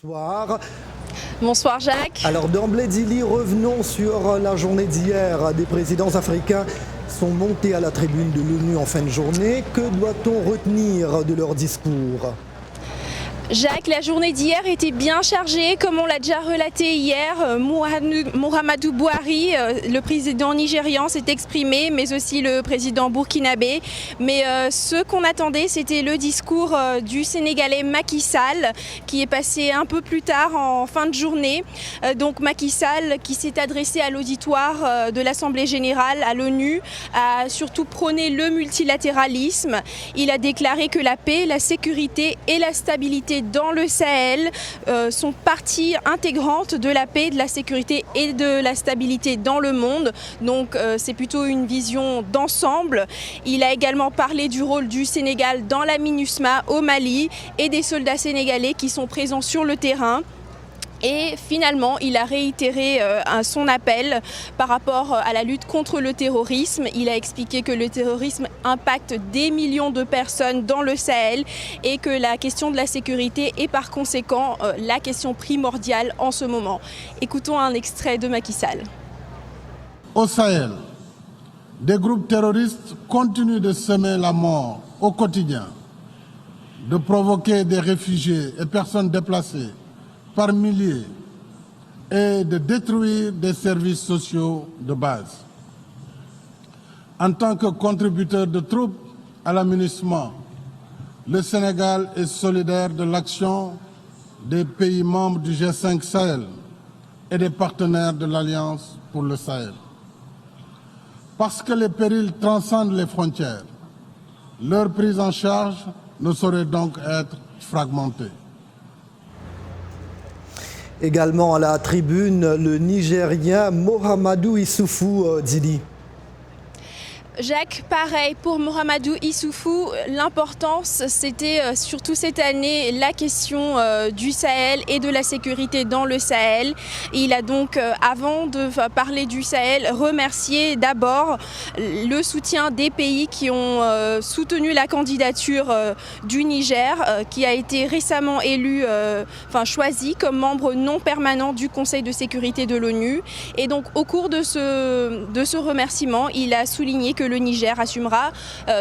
Bonsoir. Bonsoir Jacques. Alors d'emblée Dili, revenons sur la journée d'hier. Des présidents africains sont montés à la tribune de l'ONU en fin de journée. Que doit-on retenir de leur discours ? Jacques, la journée d'hier était bien chargée, comme on l'a déjà relaté hier. Muhammadu Buhari, le président nigérian, s'est exprimé, mais aussi le président burkinabé. Mais ce qu'on attendait, c'était le discours du Sénégalais Macky Sall, qui est passé un peu plus tard en fin de journée. Donc Macky Sall, qui s'est adressé à l'auditoire de l'Assemblée générale, à l'ONU, a surtout prôné le multilatéralisme. Il a déclaré que la paix, la sécurité et la stabilité dans le Sahel sont partie intégrante de la paix, de la sécurité et de la stabilité dans le monde. Donc c'est plutôt une vision d'ensemble. Il a également parlé du rôle du Sénégal dans la MINUSMA au Mali et des soldats sénégalais qui sont présents sur le terrain. Et finalement, il a réitéré son appel par rapport à la lutte contre le terrorisme. Il a expliqué que le terrorisme impacte des millions de personnes dans le Sahel et que la question de la sécurité est par conséquent la question primordiale en ce moment. Écoutons un extrait de Macky Sall. Au Sahel, des groupes terroristes continuent de semer la mort au quotidien, de provoquer des réfugiés et personnes déplacées par milliers et de détruire des services sociaux de base. En tant que contributeur de troupes à la MINUSMA, le Sénégal est solidaire de l'action des pays membres du G5 Sahel et des partenaires de l'Alliance pour le Sahel. Parce que les périls transcendent les frontières, leur prise en charge ne saurait donc être fragmentée. Également à la tribune, le Nigérien Mahamadou Issoufou Dili. Jacques, pareil, pour Mahamadou Issoufou, l'importance, c'était surtout cette année la question du Sahel et de la sécurité dans le Sahel. Il a donc, avant de parler du Sahel, remercié d'abord le soutien des pays qui ont soutenu la candidature du Niger, qui a été récemment élu, choisi comme membre non permanent du Conseil de sécurité de l'ONU. Et donc, au cours de ce remerciement, il a souligné que le Niger assumera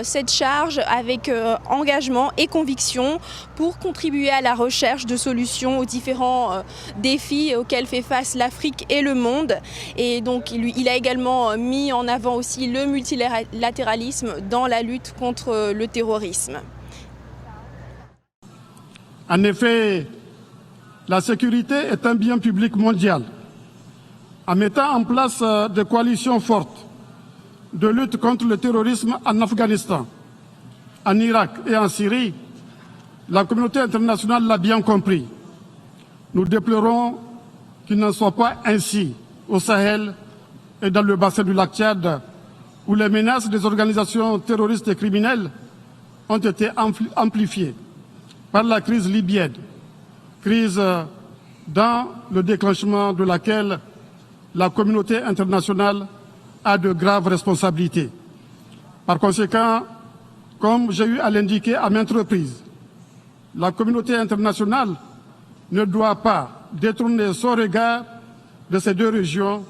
cette charge avec engagement et conviction pour contribuer à la recherche de solutions aux différents défis auxquels fait face l'Afrique et le monde. Et donc il a également mis en avant aussi le multilatéralisme dans la lutte contre le terrorisme. En effet, la sécurité est un bien public mondial. En mettant en place des coalitions fortes de lutte contre le terrorisme en Afghanistan, en Irak et en Syrie, la communauté internationale l'a bien compris. Nous déplorons qu'il n'en soit pas ainsi au Sahel et dans le bassin du lac Tchad, où les menaces des organisations terroristes et criminelles ont été amplifiées par la crise libyenne, crise dans le déclenchement de laquelle la communauté internationale a de graves responsabilités. Par conséquent, comme j'ai eu à l'indiquer à maintes reprises, la communauté internationale ne doit pas détourner son regard de ces deux régions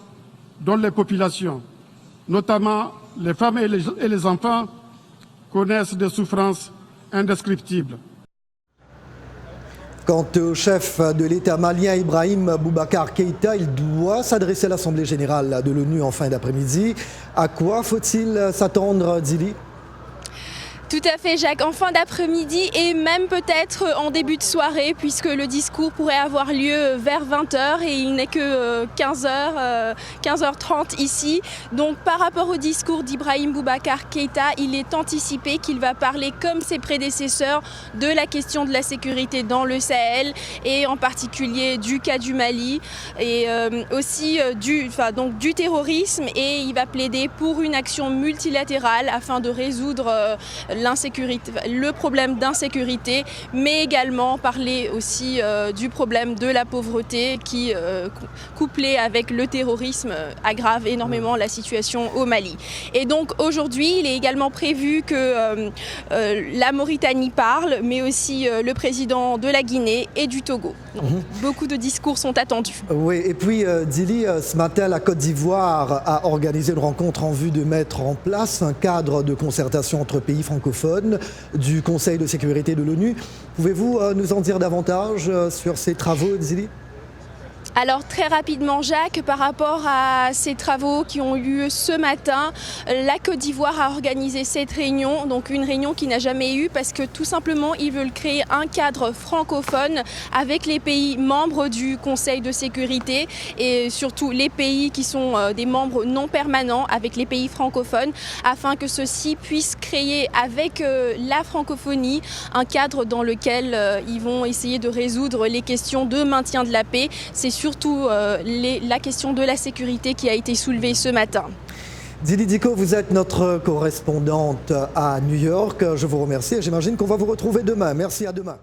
dont les populations, notamment les femmes et les enfants, connaissent des souffrances indescriptibles. Quant au chef de l'État malien Ibrahim Boubacar Keïta, il doit s'adresser à l'Assemblée générale de l'ONU en fin d'après-midi. À quoi faut-il s'attendre, Dili ? Tout à fait Jacques, en fin d'après-midi et même peut-être en début de soirée puisque le discours pourrait avoir lieu vers 20h et il n'est que 15h30 ici. Donc par rapport au discours d'Ibrahim Boubacar Keïta, il est anticipé qu'il va parler comme ses prédécesseurs de la question de la sécurité dans le Sahel et en particulier du cas du Mali et aussi du terrorisme et il va plaider pour une action multilatérale afin de résoudre le problème d'insécurité, mais également parler aussi du problème de la pauvreté qui, couplé avec le terrorisme, aggrave énormément la situation au Mali. Et donc aujourd'hui, il est également prévu que la Mauritanie parle, mais aussi le président de la Guinée et du Togo. Donc, beaucoup de discours sont attendus. Oui, et puis Dili, ce matin, la Côte d'Ivoire a organisé une rencontre en vue de mettre en place un cadre de concertation entre pays francophones du Conseil de sécurité de l'ONU. Pouvez-vous nous en dire davantage sur ces travaux, Dili ? Alors très rapidement, Jacques, par rapport à ces travaux qui ont eu lieu ce matin, la Côte d'Ivoire a organisé cette réunion, donc une réunion qui n'a jamais eu parce que tout simplement ils veulent créer un cadre francophone avec les pays membres du Conseil de sécurité et surtout les pays qui sont des membres non permanents avec les pays francophones afin que ceux-ci puissent créer avec la francophonie un cadre dans lequel ils vont essayer de résoudre les questions de maintien de la paix. C'est surtout la question de la sécurité qui a été soulevée ce matin. Dili Diko, vous êtes notre correspondante à New York. Je vous remercie et j'imagine qu'on va vous retrouver demain. Merci, à demain.